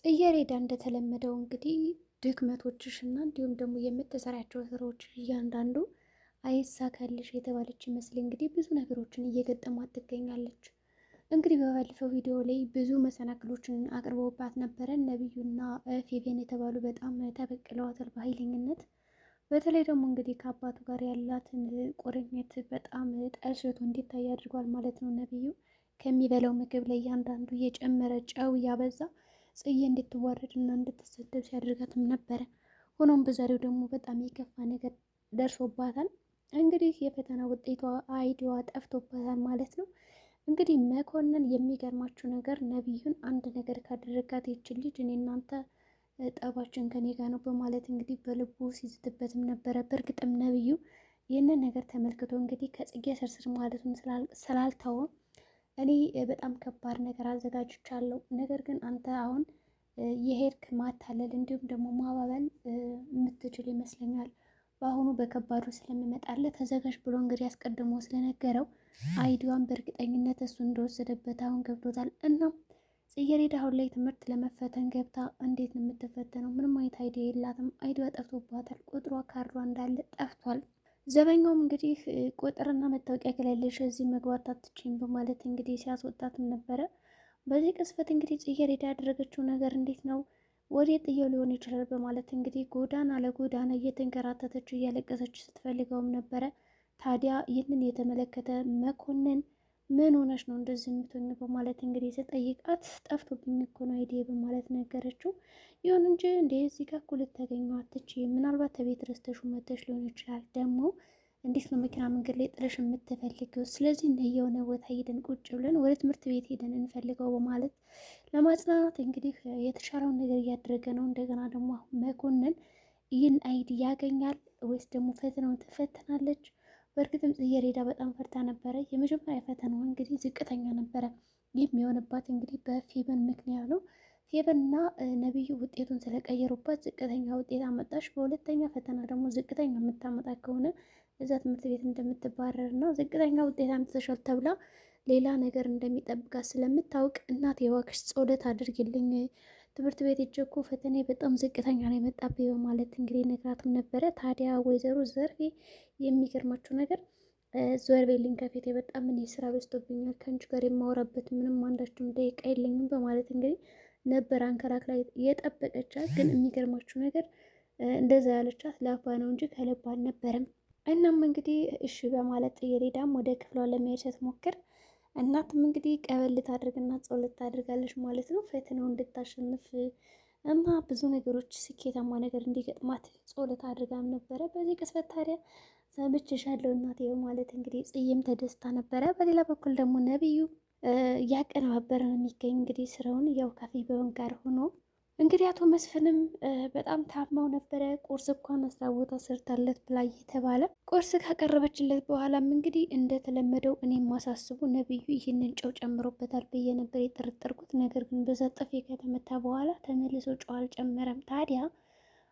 ጽጌረዳ እንደተለመደው እንግዲህ ድክመቶችሽና እንዲሁም ደግሞ የምትሰራቸው ስራዎች እያንዳንዱ አይሳካልሽ የተባለች ይመስል እንግዲህ ብዙ ነገሮችን እየገጠሟት ትገኛለች። እንግዲህ በባለፈው ቪዲዮ ላይ ብዙ መሰናክሎችን አቅርበውባት ነበረ። ነቢዩና ፌቬን የተባሉ በጣም ተበቅለዋታል በኃይለኝነት። በተለይ ደግሞ እንግዲህ ከአባቱ ጋር ያላትን ቁርኝት በጣም ጠልሽቶ እንዲታይ አድርጓል ማለት ነው። ነቢዩ ከሚበላው ምግብ ላይ እያንዳንዱ እየጨመረ ጨው እያበዛ ጽዬ እንድትዋረድ እና እንድትሰደብ ሲያደርጋትም ነበረ። ሆኖም በዛሬው ደግሞ በጣም የከፋ ነገር ደርሶባታል። እንግዲህ የፈተና ውጤቷ አይዲዋ ጠፍቶባታል ማለት ነው። እንግዲህ መኮንን የሚገርማችሁ ነገር ነቢዩን አንድ ነገር ካደረጋት ይችል ልጅ እኔ እናንተ ጠባችን ከኔ ጋር ነው በማለት እንግዲህ በልቡ ሲዝትበትም ነበረ። በእርግጥም ነቢዩ ይህንን ነገር ተመልክቶ እንግዲህ ከጽጌ ስርስር ማለቱን ስላልተወ እኔ በጣም ከባድ ነገር አዘጋጅቻለሁ። ነገር ግን አንተ አሁን የሄድክ ማታለል እንዲሁም ደግሞ ማባበል የምትችል ይመስለኛል። በአሁኑ በከባዱ ስለምመጣለት ተዘጋጅ ብሎ እንግዲህ አስቀድሞ ስለነገረው አይዲዋን በእርግጠኝነት እሱ እንደወሰደበት አሁን ገብቶታል። እናም ጽጌረዳ አሁን ላይ ትምህርት ለመፈተን ገብታ እንዴት ነው የምትፈተነው? ምንም አይነት አይዲያ የላትም። አይዲዋ ጠፍቶባታል። ቁጥሯ ካርዷ እንዳለ ጠፍቷል። ዘበኛውም እንግዲህ ቁጥርና መታወቂያ ከሌለሽ እዚህ መግባት አትችይም በማለት እንግዲህ ሲያስወጣትም ነበረ። በዚህ ቅስፈት እንግዲህ ጽጌረዳ ያደረገችው ነገር እንዴት ነው ወዴት ጥየው ሊሆን ይችላል በማለት እንግዲህ ጎዳና ለጎዳና እየተንከራተተች እያለቀሰች ስትፈልገውም ነበረ። ታዲያ ይህንን የተመለከተ መኮንን ምን ሆነች ነው እንደዚህ የምትሆኝ በማለት እንግዲህ ስጠይቃት ጠፍቶብኝ እኮ ነው አይዲያ በማለት ነገረችው። ይሁን እንጂ እንደ እዚህ ጋር እኮ ልታገኘው አትችይም፣ ምናልባት ተቤት ረስተሹ መተሽ ሊሆን ይችላል። ደግሞ እንዴት ነው መኪና መንገድ ላይ ጥለሽ የምትፈልጊው? ስለዚህ እንደ የሆነ ቦታ ሄደን ቁጭ ብለን ወደ ትምህርት ቤት ሄደን እንፈልገው በማለት ለማጽናናት እንግዲህ የተሻለውን ነገር እያደረገ ነው። እንደገና ደግሞ መኮንን ይህን አይዲ ያገኛል ወይስ ደግሞ ፈተናውን ትፈተናለች? በእርግጥም ጽጌረዳ በጣም ፈርታ ነበረ። የመጀመሪያ ፈተናዋ እንግዲህ ዝቅተኛ ነበረ። ይህም የሆነባት እንግዲህ በፌቨን ምክንያት ነው። ፌቨንና ነቢዩ ውጤቱን ስለቀየሩባት ዝቅተኛ ውጤት አመጣች። በሁለተኛ ፈተና ደግሞ ዝቅተኛ የምታመጣ ከሆነ እዛ ትምህርት ቤት እንደምትባረር እና ዝቅተኛ ውጤት አምጥተሻል ተብላ ሌላ ነገር እንደሚጠብቃት ስለምታውቅ እናቴ እባክሽ ጸሎት አድርጊልኝ፣ ትምህርት ቤት ሄጄ እኮ ፈተና በጣም ዝቅተኛ ነው የመጣብኝ በማለት እንግዲህ ነግራትም ነበረ። ታዲያ ወይዘሮ ዘርፌ የሚገርማቸው ነገር ዞር በይልኝ ከፊቴ በጣም እኔ ስራ በዝቶብኛል፣ ከአንቺ ጋር የማወራበት ምንም አንዳችም ደቂቃ የለኝም በማለት እንግዲህ ነበር አንከራክ ላይ የጠበቀቻት። ግን የሚገርማችሁ ነገር እንደዛ ያለቻት ለአፏ ነው እንጂ ከልቧ አልነበረም። እናም እንግዲህ እሺ በማለት ጽጌረዳም ወደ ክፍሏ ለመሄድ ስትሞክር እናትም እንግዲህ ቀበል ታድርግና ጸሎት ታድርጋለች ማለት ነው። ፈተናው እንድታሸንፍ እና ብዙ ነገሮች ስኬታማ ነገር እንዲገጥማት ጸሎት አድርጋም ነበረ። በዚህ ቅጽበት ታዲያ ሰምቼሻለሁ እናቴ በማለት እንግዲህ ጽዬም ተደስታ ነበረ። በሌላ በኩል ደግሞ ነቢዩ እያቀነባበረ ነው የሚገኝ እንግዲህ ስራውን ያው ከፌቨን ጋር ሆኖ እንግዲህ አቶ መስፍንም በጣም ታማው ነበረ። ቁርስ እንኳን መስሪያ ቦታ ሰርታለት ብላ እየተባለ ቁርስ ካቀረበችለት በኋላም እንግዲህ እንደተለመደው እኔ ማሳስቡ ነቢዩ ይህንን ጨው ጨምሮበታል ብዬ ነበር የጠረጠርኩት። ነገር ግን በዛ ጥፊ ከተመታ በኋላ ተመልሶ ጨው አልጨመረም። ታዲያ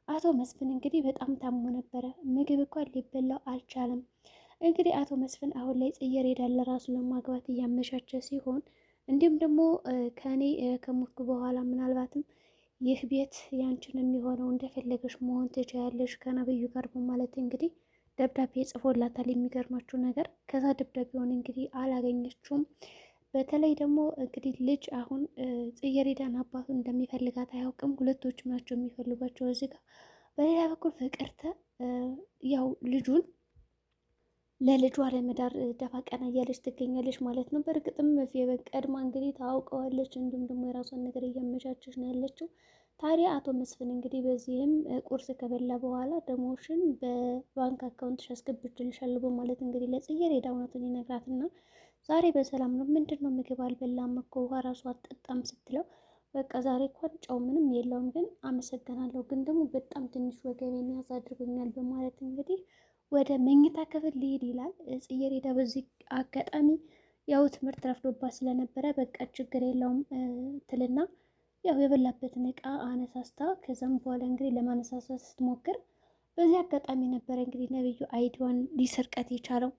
አቶ መስፍን እንግዲህ በጣም ታሞ ነበረ። ምግብ እንኳን ሊበላው አልቻለም። እንግዲህ አቶ መስፍን አሁን ላይ ጽጌረዳን ለራሱ ለማግባት እያመቻቸ ሲሆን እንዲሁም ደግሞ ከእኔ ከሞትኩ በኋላ ምናልባትም ይህ ቤት ያንቺን የሚሆነው እንደፈለገሽ መሆን ትችያለሽ ከነብዩ ጋር በማለት እንግዲህ ደብዳቤ ጽፎላታል። የሚገርማችሁ ነገር ከዛ ደብዳቤውን እንግዲህ አላገኘችውም። በተለይ ደግሞ እንግዲህ ልጅ አሁን ጽጌረዳን አባቱን እንደሚፈልጋት አያውቅም። ሁለቶችም ናቸው የሚፈልጓቸው እዚህ ጋር። በሌላ በኩል ፍቅርተ ያው ልጁን ለልጇ ለመዳር ደፋ ቀና እያለች ትገኛለች ማለት ነው። በእርግጥም ፌቨን ቀድማ እንግዲህ ታውቀዋለች። እንዲሁም ደግሞ የራሷን ነገር እያመቻቸች ነው ያለችው። ታዲያ አቶ መስፍን እንግዲህ በዚህም ቁርስ ከበላ በኋላ ደሞሽን በባንክ አካውንትሽ አስገብቼልሻለሁ በማለት እንግዲህ ለጽጌረዳ እውነቱን ይነግራትና ዛሬ በሰላም ነው? ምንድን ነው ምግብ አልበላም እኮ ውሃ ራሱ አልጠጣም ስትለው በቃ ዛሬ እንኳን ጨው ምንም የለውም ግን አመሰግናለሁ፣ ግን ደግሞ በጣም ትንሽ ወገቤን ያዝ አድርጎኛል በማለት እንግዲህ ወደ መኝታ ክፍል ሊሄድ ይላል። ጽጌረዳ በዚህ አጋጣሚ ያው ትምህርት ረፍዶባት ስለነበረ በቃ ችግር የለውም ትልና ያው የበላበትን እቃ አነሳስታ ከዛም በኋላ እንግዲህ ለማነሳሳት ስትሞክር በዚህ አጋጣሚ ነበረ እንግዲህ ነቢዩ አይዲዋን ሊሰርቀት የቻለው።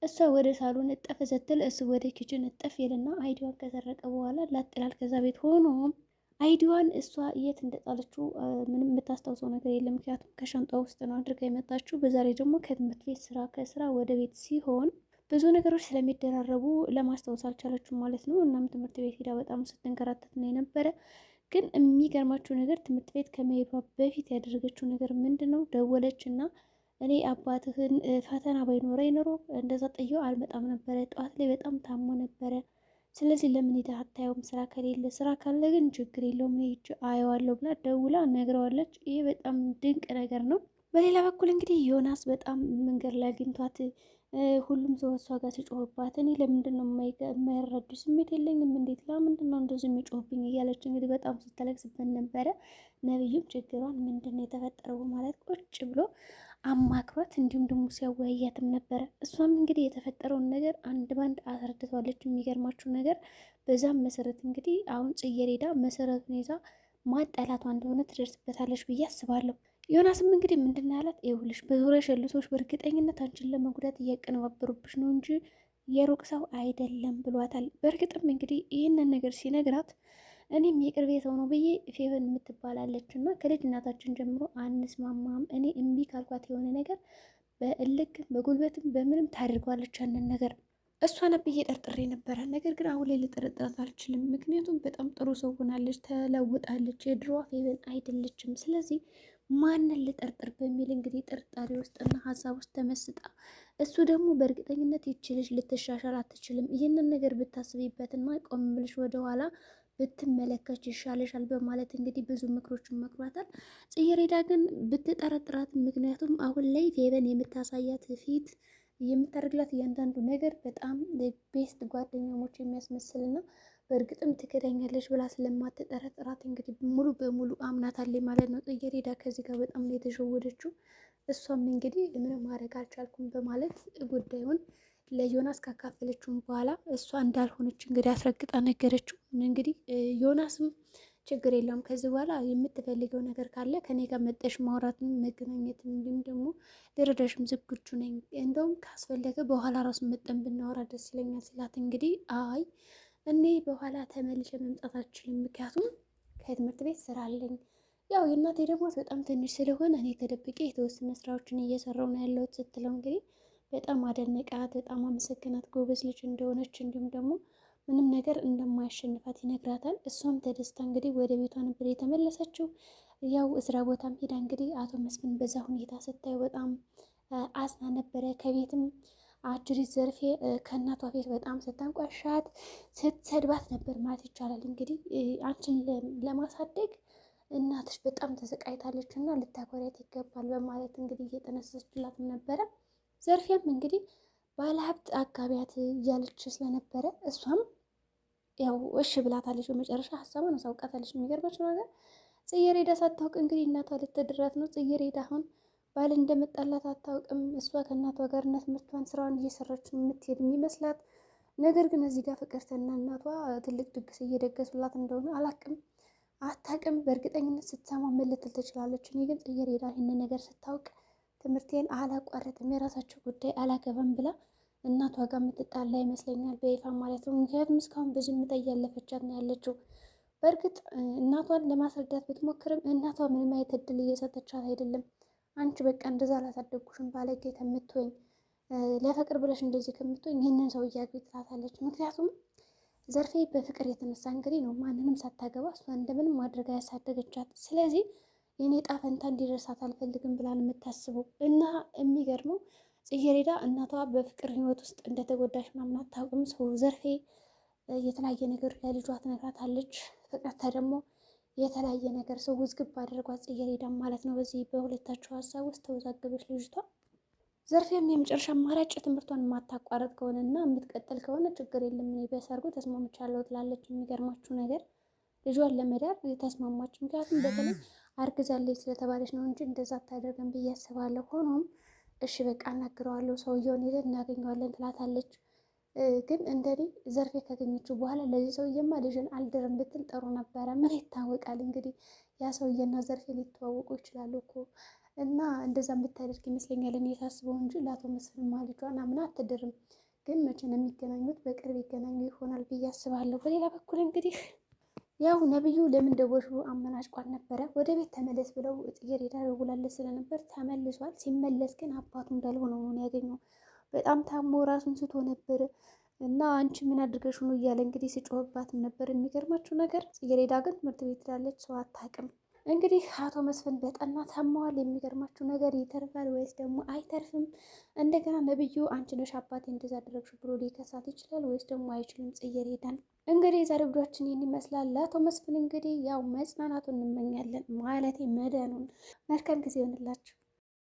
እሷ ወደ ሳሎን እጠፍ ስትል እሱ ወደ ኪችን እጠፍ ይልና አይዲዋን ከሰረቀ በኋላ ላጥላል ከዛ ቤት። ሆኖም አይዲዋን እሷ የት እንደጣለችው ምንም የምታስታውሰው ነገር የለም። ምክንያቱም ከሻንጣ ውስጥ ነው አድርጋ የመጣችው። በዛሬ ደግሞ ከትምህርት ቤት ከስራ ወደ ቤት ሲሆን ብዙ ነገሮች ስለሚደራረቡ ለማስታወስ አልቻለችም ማለት ነው። እናም ትምህርት ቤት ሄዳ በጣም ስትንከራተት ነው የነበረ። ግን የሚገርማችሁ ነገር ትምህርት ቤት ከመሄዷ በፊት ያደረገችው ነገር ምንድን ነው? ደወለች እና እኔ አባትህን ፈተና ባይኖረኝ ኖሮ እንደዛ ጥዬው አልመጣም ነበረ። ጠዋት ላይ በጣም ታሞ ነበረ። ስለዚህ ለምን ሄደህ አታየውም? ስራ ከሌለ፣ ስራ ካለ ግን ችግር የለውም ሄጄ አየዋለሁ ብላ ደውላ ነግረዋለች። ይሄ በጣም ድንቅ ነገር ነው። በሌላ በኩል እንግዲህ ዮናስ በጣም መንገድ ላይ አግኝቷት ሁሉም ሰው እሷ ጋር ሲጮህባት እኔ ለምንድን ነው የማይረዱ ስሜት የለኝም እንዴት ለምንድን ነው እንደዚህ የሚጮህብኝ እያለች እንግዲህ በጣም ስትለቅስበት ነበረ። ነብዩም ችግሯን ምንድን ነው የተፈጠረው ማለት ቁጭ ብሎ አማክሯት እንዲሁም ደግሞ ሲያወያያትም ነበረ። እሷም እንግዲህ የተፈጠረውን ነገር አንድ ባንድ አስረድተዋለች። የሚገርማችሁ ነገር በዛም መሰረት እንግዲህ አሁን ጽጌረዳ መሰረቱን ይዛ ማጠላቷ እንደሆነ ትደርስበታለች ብዬ አስባለሁ። ዮናስም እንግዲህ ምንድን ነው ያላት? ይኸውልሽ በዙሪያሽ ያሉ ሰዎች በእርግጠኝነት አንቺን ለመጉዳት እያቀነባበሩብሽ ነው እንጂ የሩቅ ሰው አይደለም ብሏታል። በእርግጥም እንግዲህ ይህንን ነገር ሲነግራት እኔም የቅርቤ ሰው ነው ብዬ ፌቨን የምትባላለች እና ከልጅነታችን ጀምሮ አንስማማም። እኔ እምቢ ካልኳት የሆነ ነገር በእልክም በጉልበትም በምንም ታደርገዋለች ያንን ነገር እሷ ብዬ ጠርጥሬ ነበረ። ነገር ግን አሁን ላይ ልጠረጥራት አልችልም። ምክንያቱም በጣም ጥሩ ሰው ሆናለች፣ ተለውጣለች፣ የድሮዋ ፌቨን አይደለችም። ስለዚህ ማንን ልጠርጥር በሚል እንግዲህ ጥርጣሬ ውስጥና ሀሳብ ውስጥ ተመስጣ እሱ ደግሞ በእርግጠኝነት ይችልሽ ልትሻሻል አትችልም። ይህንን ነገር ብታስቢበትና ቆም ብልሽ ወደኋላ ብትመለከች ይሻለሻል በማለት እንግዲህ ብዙ ምክሮችን መክሯታል። ጽጌረዳ ግን ብትጠረጥራት፣ ምክንያቱም አሁን ላይ ፌቨን የምታሳያት ፊት የምታደርግላት እያንዳንዱ ነገር በጣም ቤስት ጓደኛሞች የሚያስመስልና በእርግጥም ትክደኛለች ብላ ስለማትጠረጥራት እንግዲህ ሙሉ በሙሉ አምናታለች ማለት ነው። ጽጌረዳ ከዚህ ጋር በጣም ነው የተሸወደችው። እሷም እንግዲህ ምንም ማድረግ አልቻልኩም በማለት ጉዳዩን ለዮናስ ካካፈለችውም በኋላ እሷ እንዳልሆነች እንግዲህ አስረግጣ ነገረችው። እንግዲህ ዮናስም ችግር የለውም ከዚህ በኋላ የምትፈልገው ነገር ካለ ከኔ ጋር መጠሽ ማውራትን መገናኘትን እንዲሁም ደግሞ ልረዳሽም ዝግጁ ነኝ፣ እንደውም ካስፈለገ በኋላ ራሱ መጠን ብናወራ ደስ ይለኛል ስላት እንግዲህ አይ እኔ በኋላ ተመልሼ መምጣት አልችልም፣ ምክንያቱም ከትምህርት ቤት ስራ አለኝ። ያው የእናቴ ደግሞ በጣም ትንሽ ስለሆነ እኔ ተደብቄ የተወሰነ ስራዎችን እየሰራው ነው ያለሁት ስትለው እንግዲህ በጣም አደነቃት፣ በጣም አመሰግናት፣ ጎበዝ ልጅ እንደሆነች እንዲሁም ደግሞ ምንም ነገር እንደማያሸንፋት ይነግራታል። እሷም ተደስታ እንግዲህ ወደ ቤቷ ነበር የተመለሰችው። ያው እስራ ቦታም ሄዳ እንግዲህ አቶ መስፍን በዛ ሁኔታ ስታዩ በጣም አዝና ነበረ። ከቤትም አጅሪት ዘርፌ ከእናቷ ቤት በጣም ስታንቋሻት ስትሰድባት ነበር ማለት ይቻላል። እንግዲህ አንቺን ለማሳደግ እናትሽ በጣም ተሰቃይታለች እና ልታኮሪያት ይገባል በማለት እንግዲህ እየጠነሰችላትም ነበረ። ዘርፌም እንግዲህ ባለሀብት አጋቢያት እያለች ስለነበረ እሷም ያው እሺ ብላታለች። በመጨረሻ ሀሳቧን አሳውቃታለች። የሚገርማችሁ ነገር ጽጌረዳ ሳታውቅ እንግዲህ እናቷ ልትድራት ነው። ጽጌረዳ አሁን ባል እንደመጣላት አታውቅም። እሷ ከእናቷ ጋር እና ትምህርቷን ስራዋን እየሰራች የምትሄድ የሚመስላት፣ ነገር ግን እዚህ ጋር ፍቅርተና እናቷ ትልቅ ድግስ እየደገሱላት እንደሆነ አታውቅም። በእርግጠኝነት ስትሰማ ምን ልትል ትችላለች? እኔ ግን ጽጌረዳ ይህንን ነገር ስታውቅ ትምህርቴን አላቋረጥም የራሳቸው ጉዳይ አላገባም ብላ እናቷ ጋር የምትጣላ ይመስለኛል በይፋ ማለት ነው። ምክንያቱም እስካሁን በዝምታ እያለፈቻት ነው ያለችው። በእርግጥ እናቷን ለማስረዳት ብትሞክርም እናቷ ምንም አይነት እድል እየሰጠቻት አይደለም። አንቺ በቃ እንደዛ አላሳደጉሽም ባለጌ ከምትወኝ ለፍቅር ብለሽ እንደዚህ ከምትወኝ ይህንን ሰው እያግቢ ትላታለች። ምክንያቱም ዘርፌ በፍቅር የተነሳ እንግዲህ ነው ማንንም ሳታገባ እሷ እንደምንም ማድረግ ያሳደገቻት። ስለዚህ የኔ ዕጣ ፈንታ እንዲደርሳት አልፈልግም ብላን የምታስበው እና የሚገርመው ጽጌረዳ እናቷ በፍቅር ህይወት ውስጥ እንደተጎዳሽ ምናምን አታውቅም። ሰው ዘርፌ የተለያየ ነገር ለልጇ ትነግራታለች። ፍቅርተ ደግሞ የተለያየ ነገር ሰው ውዝግብ አድርጓት ጽጌረዳ ማለት ነው። በዚህ በሁለታቸው ሀሳብ ውስጥ ተወዛገበች ልጅቷ። ዘርፌም የመጨረሻ አማራጭ ትምህርቷን የማታቋረጥ ከሆነ እና የምትቀጥል ከሆነ ችግር የለም እኔ በሰርጉ ተስማምቻለሁ ትላለች። የሚገርማችሁ ነገር ልጇን ለመዳር ተስማማች። ምክንያቱም በተለይ አርግዛለች ስለተባለች ነው እንጂ እንደዛ አታደርገን ብዬ አስባለሁ። ሆኖም እሺ በቃ እናግረዋለሁ ሰውየውን ሄደን እናገኘዋለን ትላታለች። ግን እንደኔ ዘርፌ ካገኘችው በኋላ ለዚህ ሰውዬማ ልጅን አልድርም ብትል ጥሩ ነበረ። ምን ይታወቃል እንግዲህ ያ ሰውዬና ዘርፌ ሊተዋወቁ ይችላሉ እኮ እና እንደዛ የምታደርግ ይመስለኛል እኔ የሳስበው እንጂ ለአቶ መስፍንማ ልጇን አምና አትድርም። ግን መቼ ነው የሚገናኙት? በቅርብ ይገናኙ ይሆናል ብዬ አስባለሁ። በሌላ በኩል እንግዲህ ያው ነብዩ ለምን ደወልሽ ብሎ አመናጭቋል ነበረ። ወደ ቤት ተመለስ ብለው ጽጌረዳ ደውላለት ስለነበር ተመልሷል። ሲመለስ ግን አባቱ እንዳልሆነ ነው ያገኘው። በጣም ታሞ ራሱን ስቶ ነበር እና አንቺ ምን አድርገሽ ነው እያለ እንግዲህ ሲጮህባትም ነበር። የሚገርማችሁ ነገር ጽጌረዳ ግን ትምህርት ቤት ሄዳለች፣ ሰው አታውቅም። እንግዲህ አቶ መስፍን በጠና ታመዋል። የሚገርማችሁ ነገር ይተርፋል ወይስ ደግሞ አይተርፍም? እንደገና ነብዩ አንቺ ነሽ አባቴ እንደዛ አደረግሽ ብሎ ሊከሳት ይችላል ወይስ ደግሞ አይችልም? ጽጌረዳን እንግዲህ የዛሬ ቪዲዮአችን ይህን ይመስላል። ለአቶ መስፍን እንግዲህ ያው መጽናናቱን እንመኛለን፣ ማለቴ መዳኑን። መልካም ጊዜ ይሆንላችሁ።